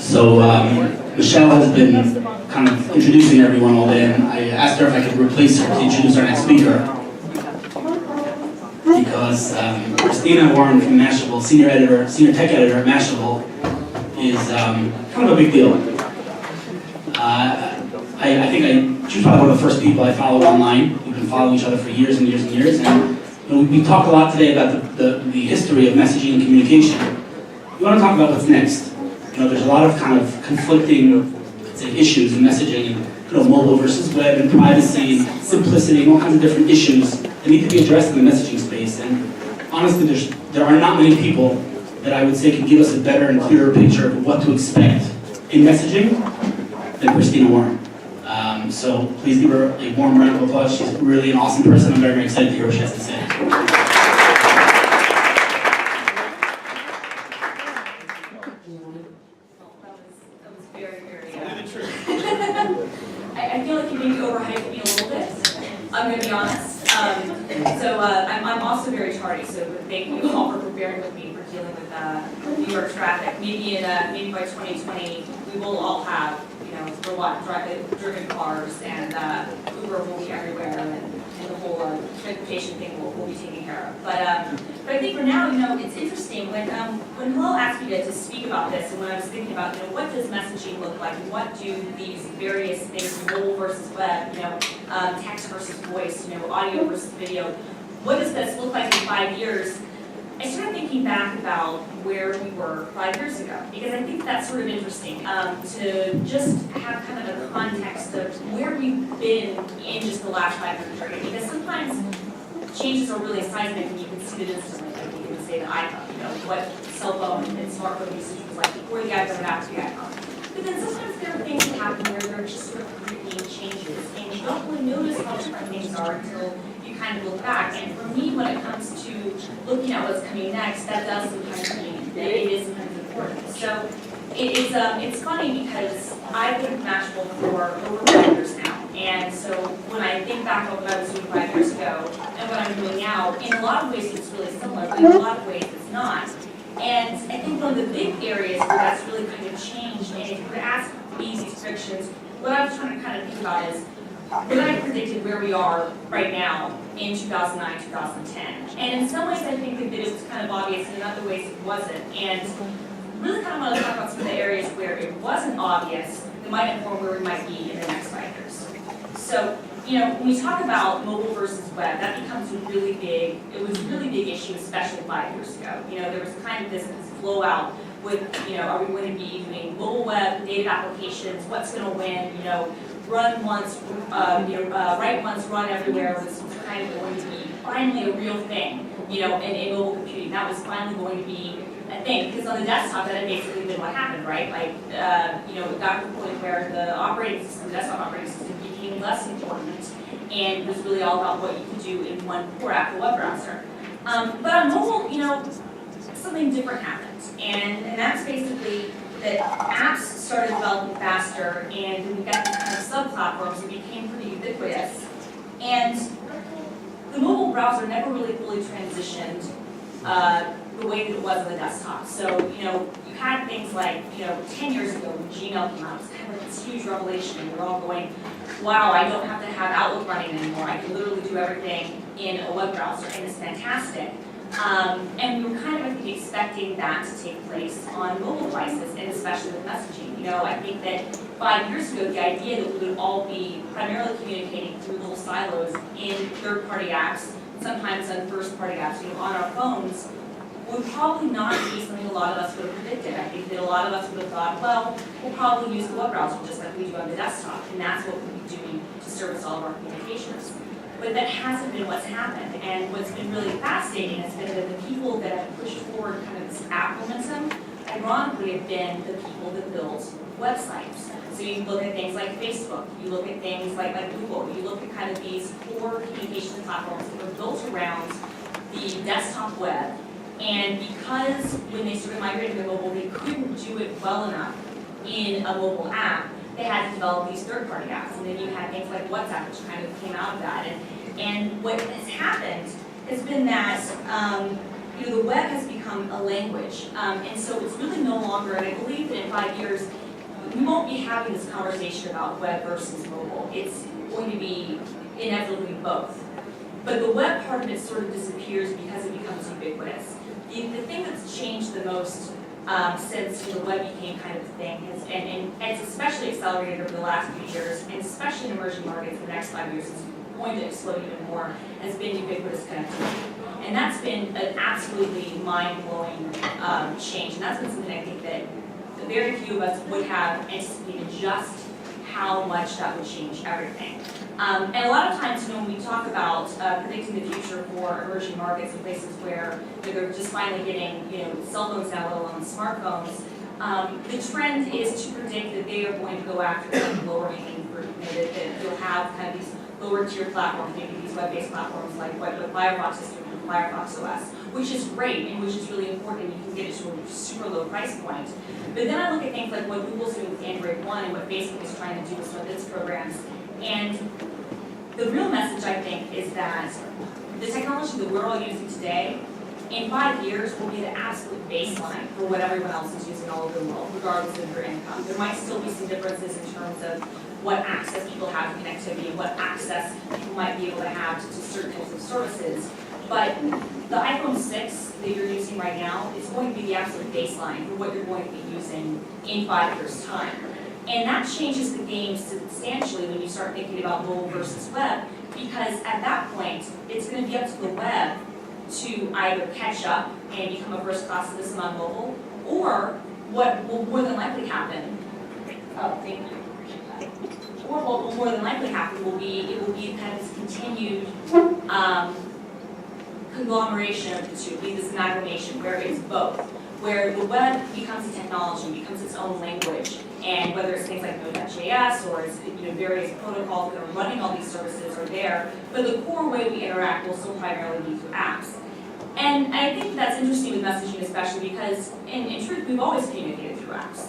So Michelle has been kind of introducing everyone all day, and I asked her if I could replace her to introduce our next speaker. Because Christina Warren from Mashable, senior tech editor at Mashable, is kind of a big deal. I think she's probably one of the first people I followed online. We've been following each other for years and years and years, and we talked a lot today about the history of messaging and communication. We want to talk about what's next. There's a lot of kind of conflicting, issues in messaging, and mobile versus web, and privacy, and simplicity, and all kinds of different issues that need to be addressed in the messaging space. And honestly, there are not many people that I would say can give us a better and clearer picture of what to expect in messaging than Christina Warren. So please give her a warm round of applause. She's really an awesome person. I'm very, very excited to hear what she has to say. I feel like you maybe overhyped me a little bit. I'm going to be honest. I'm also very tardy, so thank you all for preparing with me for dealing with New York traffic. Maybe by 2020, we will all have driven cars, and Uber will be everywhere, and the whole transportation thing will be taken care of. But I think for now, it's interesting when Hillel asked me to speak about this, and when I was thinking about what does messaging look like, and what do these various things, mobile versus web, text versus voice, audio versus video, what does this look like in 5 years? I started thinking back about where we were 5 years ago, because I think that's sort of interesting to just have kind of a context of where we've been in just the last 5 year period. Because sometimes changes are really seismic, and you can see it instantly. Like you can say the iPhone, what cell phone and smartphone usage was like before the iPhone and after the iPhone. But then sometimes there are things that happen where they're just sort of creeping changes, and you don't really notice how different things are until you kind of look back. And for me, when it comes to looking at what's coming next, that does sometimes mean that it is sometimes important. So it's funny because I've been at Mashable for over 5 years now. And so when I think back on what I was doing 5 years ago and what I'm doing now, in a lot of ways it's really similar, but in a lot of ways it's not. And I think one of the big areas where that's really kind of changed, and if you were to ask me these predictions, what I was trying to kind of think about is, what I predicted where we are right now in 2009, 2010. And in some ways I think that it was kind of obvious, and in other ways it wasn't. And really kind of want to talk about some of the areas where it wasn't obvious that might inform where we might be in the next 5 years. So, when we talk about mobile versus web, that becomes a really big, it was a really big issue, especially 5 years ago. There was kind of this flow out with, are we going to be doing mobile web, native applications, what's going to win, run once, write once, run everywhere was kind of going to be finally a real thing, in mobile computing. That was finally going to be a thing, because on the desktop, that had basically been what happened, right? It got to the point where the operating system, the desktop operating system, became less important, and it was really all about what you could do in one poor app, the web browser. But on mobile, something different happened, and that's basically that apps started developing faster, and we got these kind of sub-platforms that became pretty ubiquitous. And the mobile browser never really fully transitioned the way that it was on the desktop. So, you had things like, 10 years ago when Gmail came out, it was kind of like this huge revelation, and we're all going, wow, I don't have to have Outlook running anymore. I can literally do everything in a web browser, and it's fantastic. And we were kind of, I think, expecting that to take place on mobile devices, and especially with messaging. I think that 5 years ago, the idea that we would all be primarily communicating through little silos in third-party apps, sometimes on first-party apps, on our phones, would probably not be something a lot of us would have predicted. I think that a lot of us would have thought, well, we'll probably use the web browser just like we do on the desktop, and that's what we'll be doing to service all of our communications. But that hasn't been what's happened. And what's been really fascinating has been that the people that have pushed forward kind of this app momentum, ironically, have been the people that build websites. So you look at things like Facebook, you look at things like Google, you look at kind of these core communication platforms that were built around the desktop web. And because when they started migrating to mobile, they couldn't do it well enough in a mobile app, they had to develop these third-party apps. And then you had things like WhatsApp, which kind of came out of that. And what has happened has been that the web has become a language. And so it's really no longer, and I believe that in 5 years, we won't be having this conversation about web versus mobile. It's going to be inevitably both. But the web part of it sort of disappears because it becomes ubiquitous. The thing that's changed the most since the web became kind of a thing, and it's especially accelerated over the last few years, and especially in emerging markets in the next 5 years, it's going to explode even more, has been ubiquitous connectivity. And that's been an absolutely mind-blowing change, and that's been something I think that very few of us would have anticipated just how much that would change everything. And a lot of times, when we talk about predicting the future for emerging markets and places where they're just finally getting, cell phones now, let alone smartphones, the trend is to predict that they are going to go after kind of lower hanging fruit. That they'll have kind of these lower tier platforms, maybe these web-based platforms like what Firefox is doing with Firefox OS, which is great and which is really important. You can get it to a super low price point. But then I look at things like what Google's doing with Android One and what Facebook is trying to do with some of its programs. And the real message, I think, is that the technology that we're all using today, in 5 years, will be the absolute baseline for what everyone else is using all over the world, regardless of their income. There might still be some differences in terms of what access people have to connectivity, what access people might be able to have to certain types of services. But the iPhone 6 that you're using right now is going to be the absolute baseline for what you're going to be using in 5 years' time. And that changes the game substantially when you start thinking about mobile versus web, because at that point, it's going to be up to the web to either catch up and become a first-class citizen on mobile, or what will more than likely happen, or what will more than likely happen will be, it will be kind of this continued conglomeration of the two, be this amalgamation where it's both, where the web becomes a technology, becomes its own language, and whether it's things like Node.js or it's various protocols that are running all these services are there, but the core way we interact will still primarily be through apps. And I think that's interesting with messaging, especially because in truth we've always communicated through apps.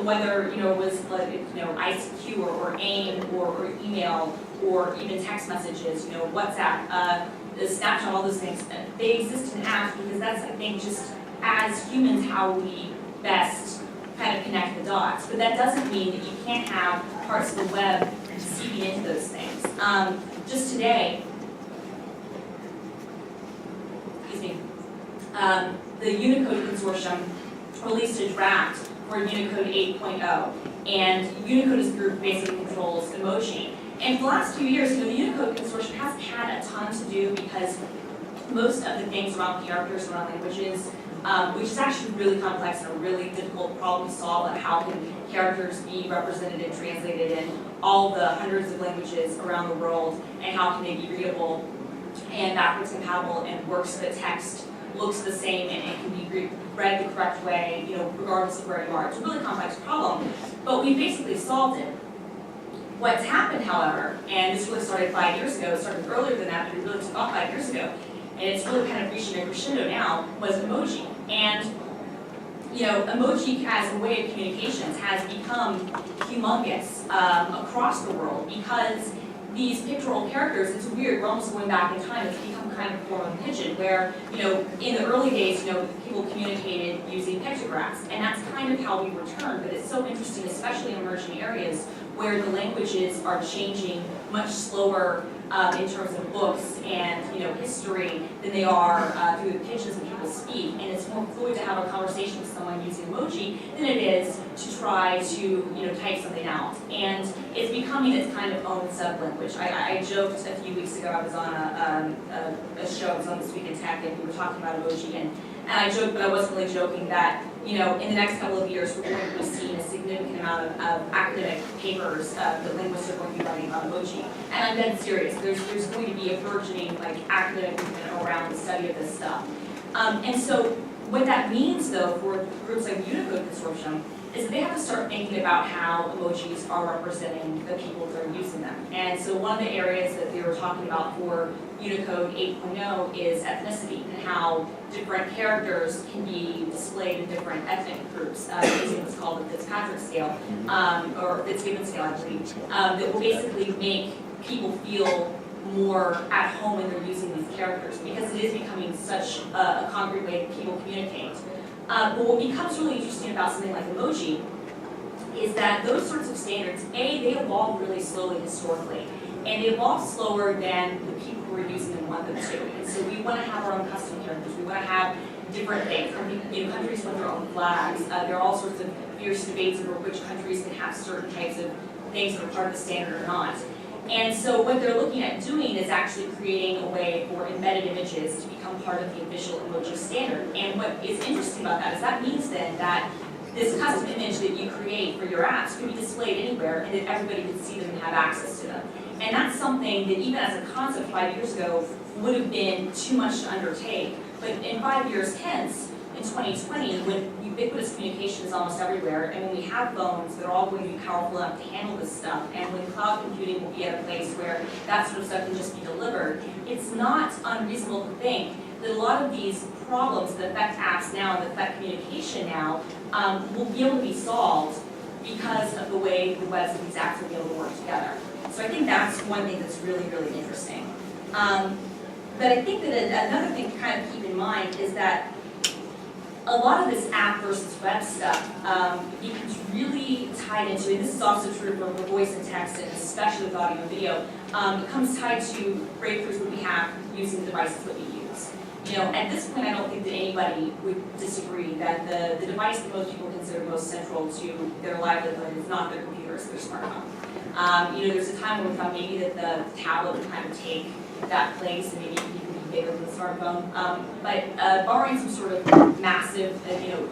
Whether it was like ICQ or AIM or email or even text messages, WhatsApp, Snapchat, all those things, they exist in apps because that's, I think, just as humans how we best kind of connect the dots. But that doesn't mean that you can't have parts of the web seeping into those things. Just today, the Unicode Consortium released a draft for Unicode 8.0, and Unicode as a group basically controls emoji. And for the last few years, the Unicode Consortium hasn't had a ton to do because most of the things around characters, around languages, which is actually really complex and a really difficult problem to solve, like how can characters be represented and translated in all the hundreds of languages around the world, and how can they be readable and backwards compatible and work so that text looks the same and it can be read the correct way, regardless of where you are. It's a really complex problem, but we basically solved it. What's happened, however, and this really started 5 years ago, it started earlier than that, but it really took off 5 years ago, and it's really kind of reaching a crescendo now, was emoji. And emoji as a way of communications has become humongous across the world because these pictorial characters, it's weird, we're almost going back in time, it's become kind of a form of pigeon where, in the early days, people communicated using pictographs, and that's kind of how we return, but it's so interesting, especially in emerging areas where the languages are changing much slower in terms of books and history than they are through the pitches that people speak, and it's more fluid to have a conversation with someone using emoji than it is to try to type something out. And it's becoming its kind of own sub-language. I joked a few weeks ago, I was on a show, it was on This Week in Tech, and we were talking about emoji, and I joked, but I wasn't really joking, that in the next couple of years we're going to be seeing a significant amount of academic papers that linguists are going to be writing about emoji. And I'm dead serious. There's going to be a burgeoning academic movement around the study of this stuff. And so what that means, though, for groups like the Unicode Consortium is that they have to start thinking about how emojis are representing the people that are using them. And so one of the areas that they were talking about for Unicode 8.0 is ethnicity and how different characters can be displayed in different ethnic groups using what's called the Fitzpatrick scale, or Fitzgibbon scale, I believe, that will basically make people feel more at home when they're using these characters because it is becoming such a concrete way that people communicate. But what becomes really interesting about something like emoji is that those sorts of standards, they evolve really slowly historically. And they evolve slower than the people who are using them want them to. And so we want to have our own custom characters. We want to have different things. Countries want their own flags. There are all sorts of fierce debates over which countries can have certain types of things that are part of the standard or not. And so what they're looking at doing is actually creating a way for embedded images to become part of the official emoji standard. And what is interesting about that is that means then that this custom image that you create for your apps can be displayed anywhere and that everybody can see them and have access to them. And that's something that even as a concept 5 years ago would have been too much to undertake. But in 5 years hence, in 2020, when ubiquitous communication is almost everywhere, and when we have phones that are all going to be powerful enough to handle this stuff, and when cloud computing will be at a place where that sort of stuff can just be delivered, it's not unreasonable to think that a lot of these problems that affect apps now and that affect communication now will be able to be solved because of the way the webs of these apps will be able to work together. So I think that's one thing that's really, really interesting. But I think that another thing to kind of keep in mind is that a lot of this app versus web stuff becomes really tied into, and this is also true for voice and text, and especially with audio and video, it comes tied to breakthroughs that we have using the devices that we use. You know, at this point, I don't think that anybody would disagree that the device that most people consider most central to their livelihood is not their computer, it's their smartphone. You know, there's a time when we thought maybe that the tablet would kind of take that place and maybe it could be bigger than the smartphone. But barring some sort of massive,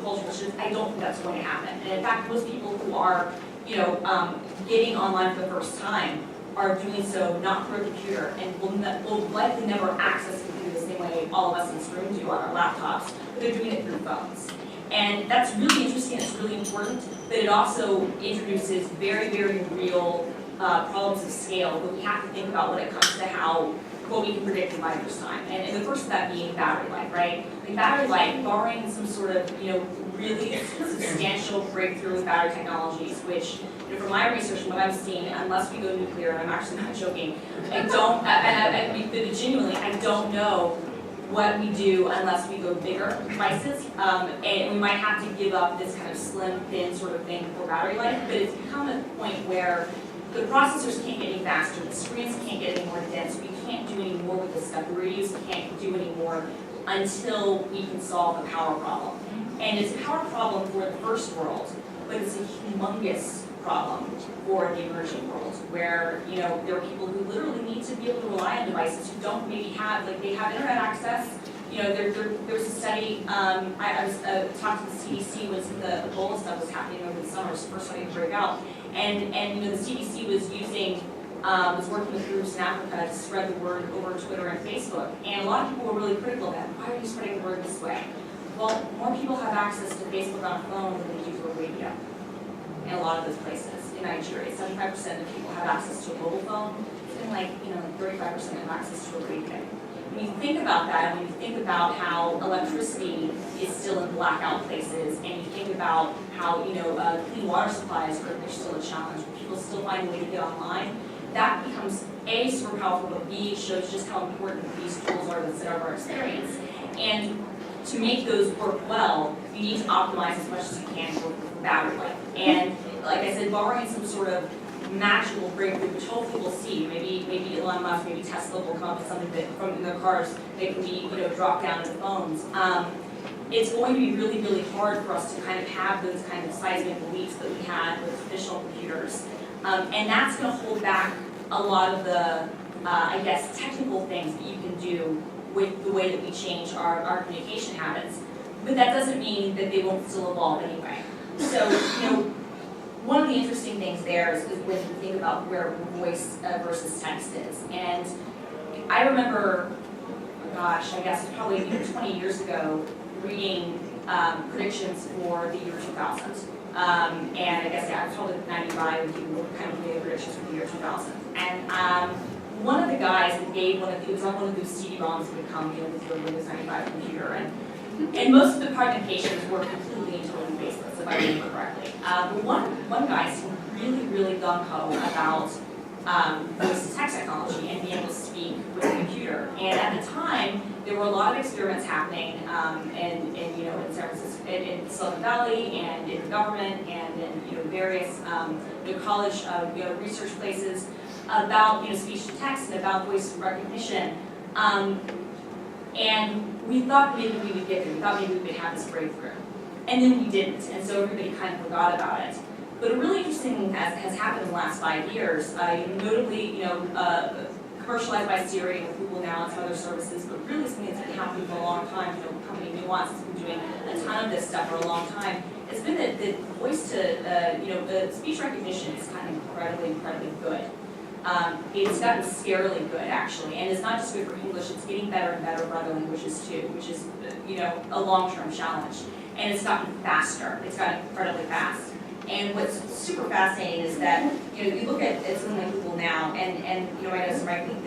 cultural shift, I don't think that's going to happen. And in fact, most people who are, getting online for the first time are doing so not through a computer and will likely never access a computer the same way all of us in this room do on our laptops, but they're doing it through phones. And that's really interesting, it's really important, but it also introduces very, very real problems of scale that we have to think about when it comes to what we can predict in 5 years' time. And the first of that being battery life, right? Like battery life, barring some sort of, really substantial breakthrough with battery technologies, which, from my research and what I've seen, unless we go nuclear, and I'm actually not joking, genuinely, I don't know what we do unless we go bigger devices, and we might have to give up this kind of slim, thin sort of thing for battery life, but it's become a point where the processors can't get any faster, the screens can't get any more dense, we can't do any more with the stuff we reuse, we can't do any more until we can solve the power problem. And it's a power problem for the first world, but it's a humongous problem for the emerging world, where there are people who literally need to be able to rely on devices who don't maybe have, they have internet access. There's a study, I was talking to the CDC when the Ebola stuff was happening over the summer, it was the first time it break out, and the CDC was was working with groups in Africa to spread the word over Twitter and Facebook, and a lot of people were really critical of that. Why are you spreading the word this way? Well, more people have access to Facebook on a phone than they do to a radio in a lot of those places. In Nigeria, 75% of people have access to a mobile phone, and 35% have access to a radio. When you think about that, and when you think about how electricity is still in blackout places, and you think about how clean water supplies are still a challenge, people still find a way to get online, that becomes A, super powerful, but B, shows just how important these tools are that set up our experience. And to make those work well, you need to optimize as much as you can for battery life. And like I said, barring some sort of magical breakthrough, which hopefully we'll see, maybe Elon Musk, maybe Tesla will come up with something that from their cars they can be dropped down into phones. It's going to be really, really hard for us to kind of have those kind of seismic leaps that we had with traditional computers. And that's going to hold back a lot of the, technical things that you can do with the way that we change our communication habits. But that doesn't mean that they won't still evolve anyway. So, one of the interesting things there is when you think about where voice versus text is. And I remember, I guess probably 20 years ago, reading predictions for the year 2000. And I guess, I was probably 95 when people kind of made predictions for the year 2000. And one of the guys that gave it was on one of those CD-ROMs that would come, with your Windows 95 computer. And most of the prognostications were completely and totally baseless, if I remember correctly. But one guy seemed really, really gung-ho about voice-to-text technology and being able to speak with a computer. And at the time, there were a lot of experiments happening in San Francisco, in Silicon Valley, and in government, and in various college research places about speech to text and about voice recognition. And we thought maybe we would get there. We thought maybe we would have this breakthrough. And then we didn't, and so everybody kind of forgot about it. But a really interesting thing has happened in the last 5 years, notably, commercialized by Siri with Google now and some other services, but really something that's been happening for a long time. Company Nuance has been doing a ton of this stuff for a long time. It's been that the voice to, the speech recognition is kind of incredibly good. It's gotten scarily good, actually, and it's not just good for English, it's getting better and better for other languages too, which is, a long-term challenge. And it's gotten faster, it's gotten incredibly fast. And what's super fascinating is that, you look at something like Google now, and I know some writing,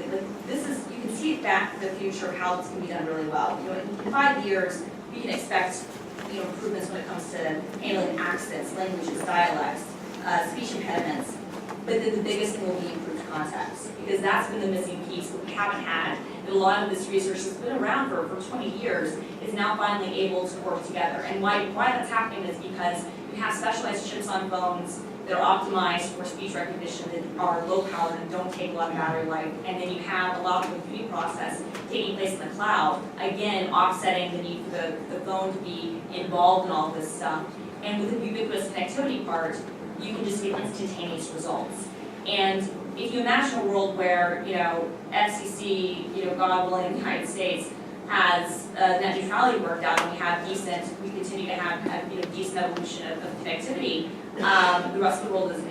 this is, you can see it back to the future of how this can be done really well. In 5 years, we can expect, improvements when it comes to handling accents, languages, dialects, speech impediments. But the biggest thing will be improved context, because that's been the missing piece that we haven't had. And a lot of this research that's been around for 20 years is now finally able to work together. And why that's happening is because you have specialized chips on phones that are optimized for speech recognition that are low power and don't take a lot of battery life. And then you have a lot of the computing process taking place in the cloud, again, offsetting the need for the phone to be involved in all this stuff. And with the ubiquitous connectivity part, you can just get instantaneous results. And if you imagine a world where, FCC, God willing, the United States has net neutrality worked out, and we continue to have decent evolution of connectivity, the rest of the world has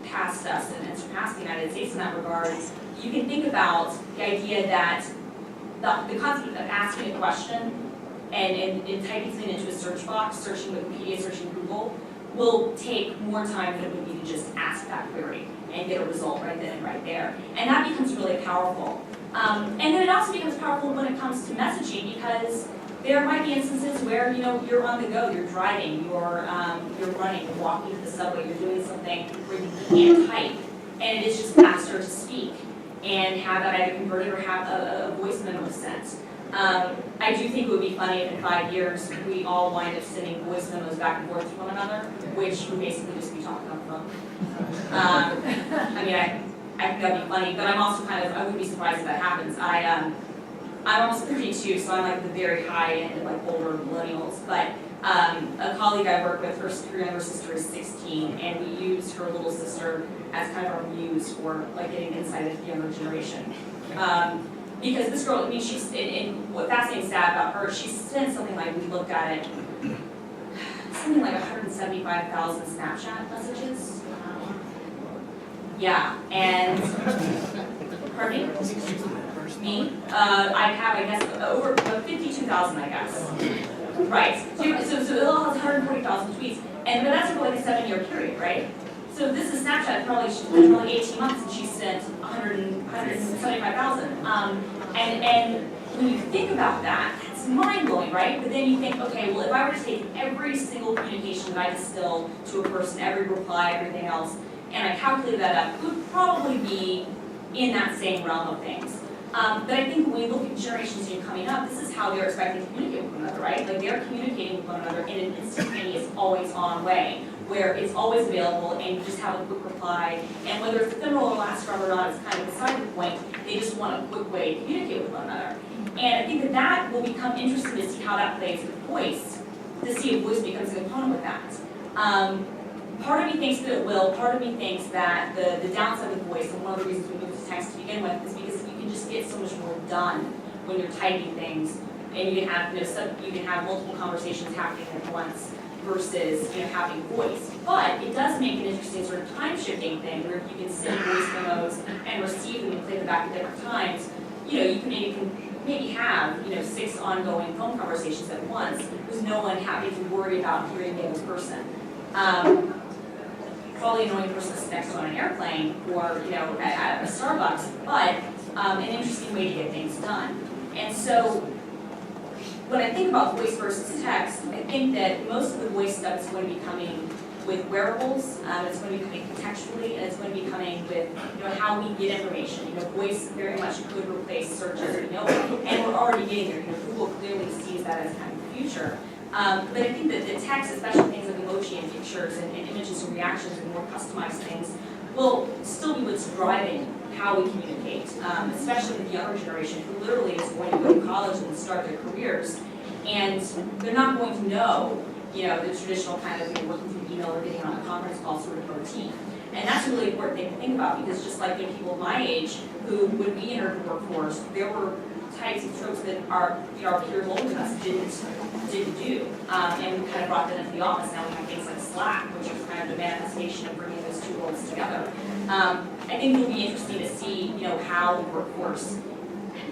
passed us and surpassed the United States in that regard. You can think about the idea that the concept of asking a question and typing something into a search box, searching Wikipedia, searching Google, will take more time than it would be to just ask that query and get a result right then and right there. And that becomes really powerful. And then it also becomes powerful when it comes to messaging, because there might be instances where you're on the go, you're driving, you're running, you're walking to the subway, you're doing something where you can't type, and it is just faster to speak and have that either converted or have a voice memo sent. I do think it would be funny if in 5 years we all wind up sending voice memos back and forth to one another, which would basically just be talking on the phone. I think that'd be funny, but I'm also I wouldn't be surprised if that happens. I'm almost 32, so I'm like the very high end of like older millennials, but a colleague I work with, her younger sister is 16, and we use her little sister as kind of our muse for like getting insight into the younger generation. Because this girl, she's, and what fascinating sad about her, she sent something like, we looked at it, something like 175,000 Snapchat messages. Yeah, and, pardon me? I have, I guess, over 52,000, I guess. Right, so it all has 140,000 tweets, and that's over like a 7-year period, right? So this is Snapchat, probably 18 months, and she sent 175,000. And when you think about that, it's mind-blowing, right? But then you think, okay, well, if I were to take every single communication that I distill to a person, every reply, everything else, and I calculate that up, it would probably be in that same realm of things. But I think when we look at generations coming up, this is how they're expecting to communicate with one another, right? Like they're communicating with one another in an instantaneous, always-on way, where it's always available and you just have a quick reply. And whether it's ephemeral or last forever or not, it's kind of beside the point. They just want a quick way to communicate with one another. And I think that will become interesting to see how that plays with voice, to see if voice becomes a component with that. Part of me thinks that it will. Part of me thinks that the downside of voice, and one of the reasons we moved to text to begin with, is because you can just get so much more done when you're typing things, and you can have you can have multiple conversations happening at once versus having voice. But it does make an interesting sort of time shifting thing where you can send voice memos and receive them and play them back at different times. You can maybe have 6 ongoing phone conversations at once with no one having to worry about hearing the other person. Probably an annoying person that's next on an airplane or at a Starbucks, but an interesting way to get things done. And so when I think about voice versus text, I think that most of the voice stuff is going to be coming with wearables, it's going to be coming contextually, and it's going to be coming with how we get information. Voice very much could replace search as we know it, and we're already getting there. Google clearly sees that as kind of the future. But I think that the text, especially things like emoji and pictures and images and reactions and more customized things, will still be what's driving how we communicate, especially with the younger generation who literally is going to go to college and start their careers, and they're not going to know the traditional kind of working through email or getting on a conference call sort of routine. And that's a really important thing to think about, because just like the people my age who, when we entered the workforce, there were types of tropes that our peers older than us didn't do. And we kind of brought that into the office. Now we have things like Slack, which is kind of the manifestation of bringing those two worlds together. I think it'll be interesting to see, how the workforce,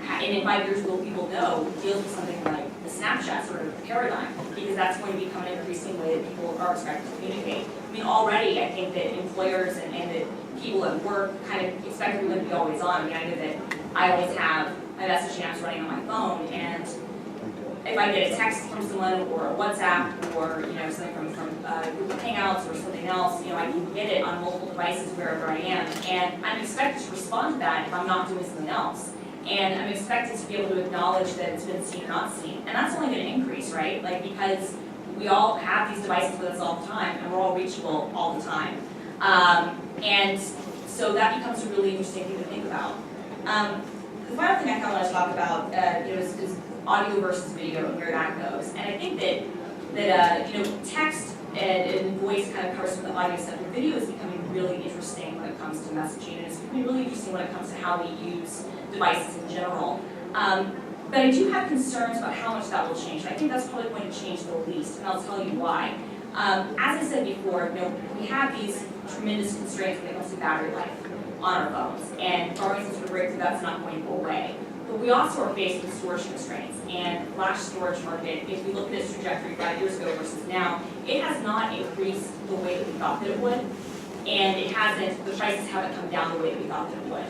and in 5 years will people know, deals with something like the Snapchat sort of paradigm, because that's going to become an increasing way that people are expected to communicate. I mean, already I think that employers and that people at work kind of expect everyone to be always on. I mean, I know that I always have my messaging apps running on my phone, and if I get a text from someone or a WhatsApp or something from Google Hangouts or something else, I can get it on multiple devices wherever I am, and I'm expected to respond to that if I'm not doing something else. And I'm expected to be able to acknowledge that it's been seen or not seen. And that's only going to increase, right? Because we all have these devices with us all the time, and we're all reachable all the time. And so that becomes a really interesting thing to think about. The final thing I kind of want to talk about is audio versus video and where that goes. And I think that text and voice kind of covers some of the audio stuff, and video is becoming really interesting when it comes to messaging, and it's becoming really interesting when it comes to how we use devices in general. But I do have concerns about how much that will change. I think that's probably going to change the least, and I'll tell you why. As I said before, we have these tremendous constraints when it comes to battery life on our phones, and for reasons to break through, that's not going to go away. But we also are faced with storage constraints, and flash storage market, if we look at its trajectory 5 years ago versus now, it has not increased the way that we thought that it would, and the prices haven't come down the way that we thought that it would.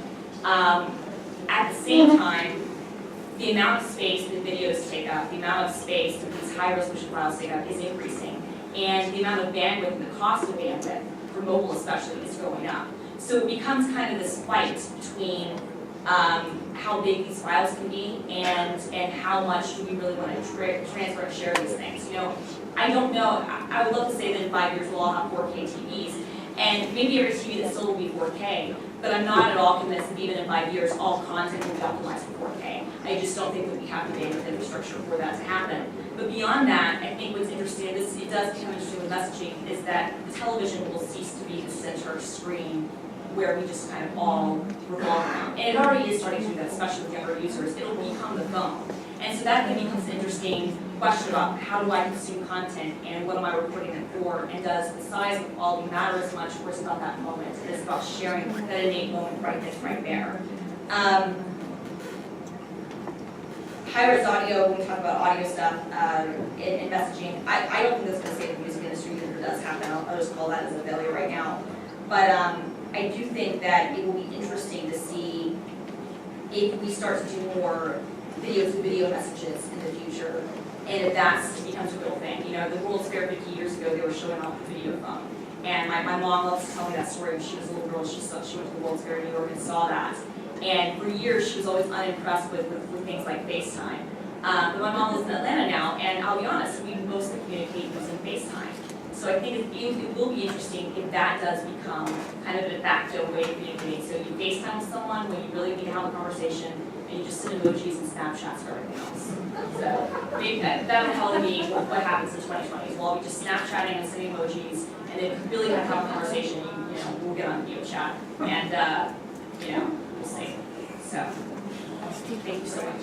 At the same time, the amount of space that videos take up, the amount of space that these high-resolution files take up is increasing, and the amount of bandwidth and the cost of bandwidth, for mobile especially, is going up. So it becomes kind of this fight between how big these files can be and how much do we really want to transfer and share these things. I don't know. I would love to say that in 5 years we'll all have 4K TVs, and maybe every TV that still will be 4K, but I'm not at all convinced that even in 5 years all content will be optimized for 4K. I just don't think that we have the bandwidth infrastructure for that to happen. But beyond that, I think what's interesting, and it does become interesting with messaging, is that the television will cease to be the center screen where we just kind of all revolve around. And it already is starting to do that, especially with younger users. It'll become the phone. And so that then becomes an interesting question about how do I consume content and what am I recording it for, and does the size of the quality matter as much, or is it about that moment? It is about sharing that innate moment right there. High-res audio, when we talk about audio stuff in messaging, I don't think that's going to save the music industry, because if it does happen, I'll just call that as a failure right now. But I do think that it will be interesting to see if we start to do more video-to-video messages in the future, and if that becomes a real thing. The World's Fair 50 years ago, they were showing off the video phone. And my mom loves to tell me that story. When she was a little girl, she went to the World's Fair in New York and saw that. And for years, she was always unimpressed with things like FaceTime. But my mom lives in Atlanta now, and I'll be honest, we mostly communicate using FaceTime. So I think it will be interesting if that does become kind of a de facto way of communicating. So you FaceTime with someone when you really need to have a conversation, and you just send emojis and Snapchats for everything else. So maybe that'll probably be what happens in 2020. We'll all be just Snapchatting and sending emojis, and if you really have to have a conversation, we'll get on video chat, and we'll see. So thank you so much.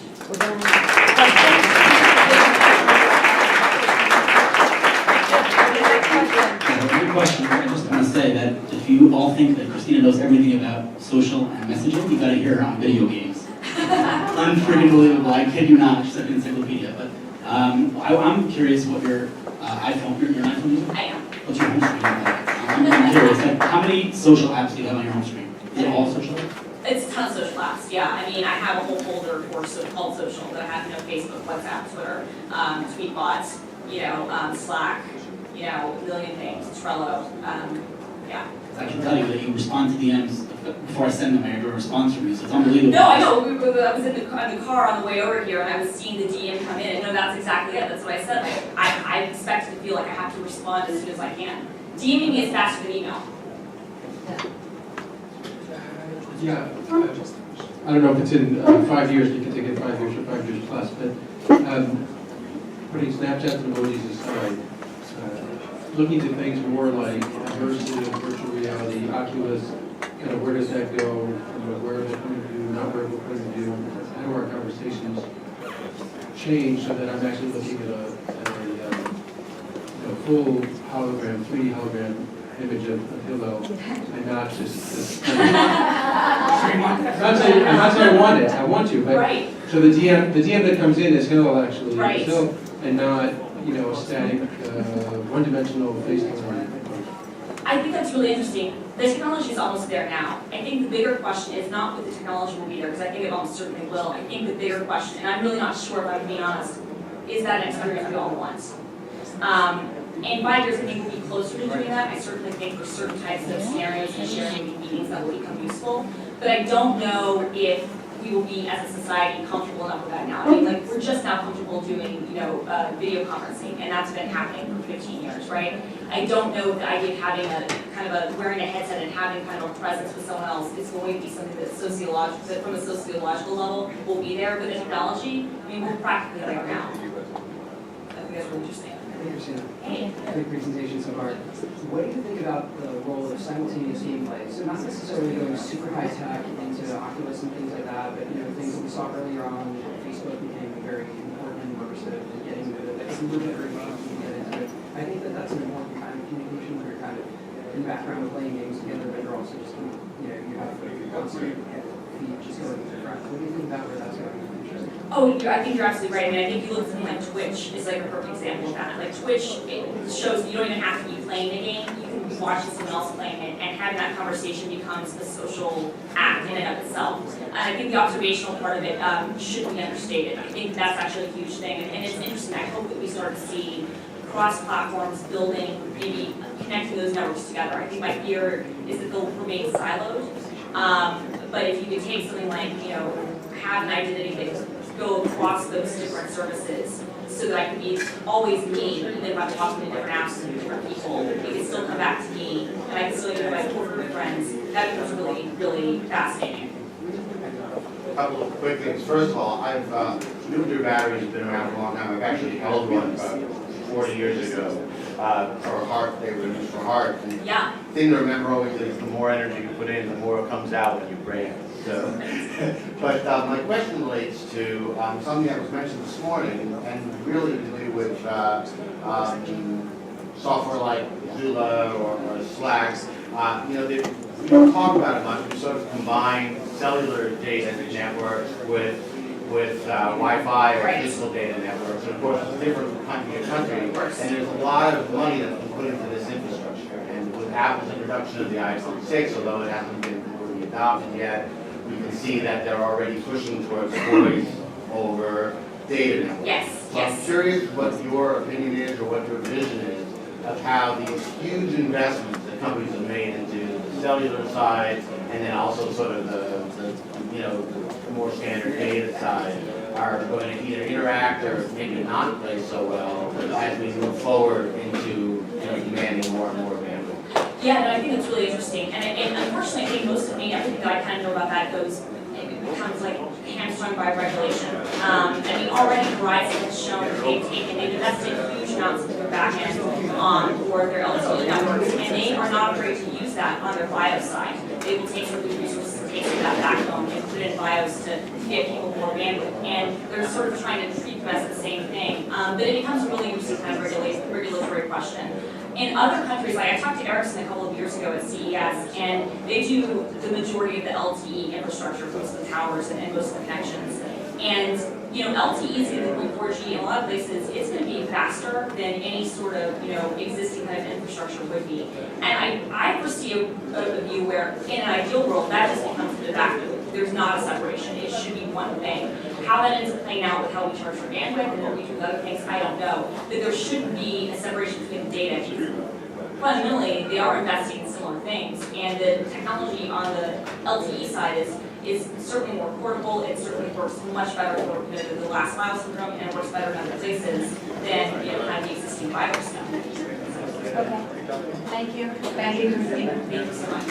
Good question. I just want to say that if you all think that Christina knows everything about social and messaging, you got to hear her on video games. Unfreaking believable. I kid you not. She's like an encyclopedia. But I'm curious what your iPhone, you're an iPhone user? I am. What's your home screen? I'm curious. How many social apps do you have on your home screen? Is it all social? It's a ton of social apps, yeah. I mean, I have a whole folder for called social that I have, Facebook, WhatsApp, Twitter, Tweetbot, Slack, a million things, Trello, yeah. I can tell you that you respond to DMs before I send them. I have a response from you, so it's unbelievable. No, I know. I was in the car on the way over here, and I was seeing the DM come in, and no, that's exactly it. That's what I said. I expect to feel like I have to respond as soon as I can. DMing me is faster than email. Yeah, I don't know if it's in 5 years, you can take it 5 years or 5 years plus, but putting Snapchat and emojis aside, looking at things more like immersive, virtual reality, Oculus, kind of where does that go, wearable point of view, not wearable point of view, how do our conversations change so that I'm actually looking at a full hologram, 3D hologram image of Hillel, and not just I'm not saying I want it, I want to, but right. So the DM that comes in is Hillel actually, right. Hillel, and not a static, one-dimensional FaceTime. I think that's really interesting. The technology is almost there now. I think the bigger question is not what the technology will be there, because I think it almost certainly will. I think the bigger question, and I'm really not sure if I'm being honest, is that an experience we all want. In 5 years, I think we'll be closer to doing that. I certainly think for certain types of scenarios and sharing meetings that will become useful. But I don't know if we will be, as a society, comfortable enough with that now. I mean, we're just now comfortable doing, video conferencing, and that's been happening for 15 years, right? I don't know if the idea of having wearing a headset and having kind of a presence with someone else is going to be something that from a sociological level will be there. But the technology, I mean, we're practically there now. I think that's really interesting. Christina. Great presentation so far. What do you think about the role of simultaneous gameplay? So not necessarily going super high tech into Oculus and things like that, but things that we saw earlier on, Facebook became very important and immersive and getting the super generation to get into it. I think that that's an important kind of communication where you're kind of in the background of playing games together, but you're also just you have constant feed just going to the front. What do you think about where that's going? Oh, I think you're absolutely right. I mean, I think you look at something like Twitch is like a perfect example of that. Like Twitch, it shows you don't even have to be playing the game. You can be watching someone else playing it, and having that conversation becomes a social act in and of itself. And I think the observational part of it shouldn't be understated. I think that's actually a huge thing, and it's interesting. I hope that we start to see cross-platforms building, maybe connecting those networks together. I think my fear is that they'll remain siloed. But if you could take something like, have an identity that go across those different services so that I can be always me, even if I'm talking to different apps and different people, it can still come back to me, and I can still get my corporate friends. That becomes really, really fascinating. A couple of quick things. First of all, nuclear batteries have been around for a long time. I've actually held one 40 years ago for heart. They were used for heart. And yeah. The thing to remember always is the more energy you put in, the more it comes out when you break. So, but my question relates to something that was mentioned this morning, and really to do with software like Zula or Slack. We don't talk about it much. We sort of combine cellular data networks with Wi-Fi or physical data networks. And of course, it's different from country to country. And there's a lot of money that's been put into this infrastructure. And with Apple's introduction of the iPhone 6, although it hasn't been completely adopted yet, we can see that they're already pushing towards voice over data networks. Yes. So I'm curious what your opinion is or what your vision is of how these huge investments that companies have made into the cellular side and then also sort of the more standard data side are going to either interact or maybe not play so well as we move forward into demanding more and more bandwidth. Yeah, no, I think that's really interesting. And unfortunately, I think most of me, everything that I kind of know about that becomes like hamstrung by regulation. Already Verizon has shown that they've invested huge amounts of their back end for their LTE networks, and they are not afraid to use that on their BIOS side. They will take some of these resources, take some of that backbone, and put it in BIOS to get people more bandwidth. And they're sort of trying to treat them as the same thing. But it becomes a really interesting kind of regulatory question. In other countries, like I talked to Ericsson a couple of years ago at CES, and they do the majority of the LTE infrastructure, most of the towers and most of the connections. And you know, LTE is going to be 4G in a lot of places. It's going to be faster than any sort of, you know, existing kind of infrastructure would be. And I foresee a view where, in an ideal world, that just becomes de facto. There's not a separation. It should be one thing. How that ends up playing out with how we charge for bandwidth and what we do with other things, I don't know. But there shouldn't be a separation between the data. Fundamentally, they are investing in similar things, and the technology on the LTE side is certainly more portable. It certainly works much better for the last mile syndrome, and it works better in other places than, you know, kind of the existing fiber stuff. Okay. Thank you. Thank you so much.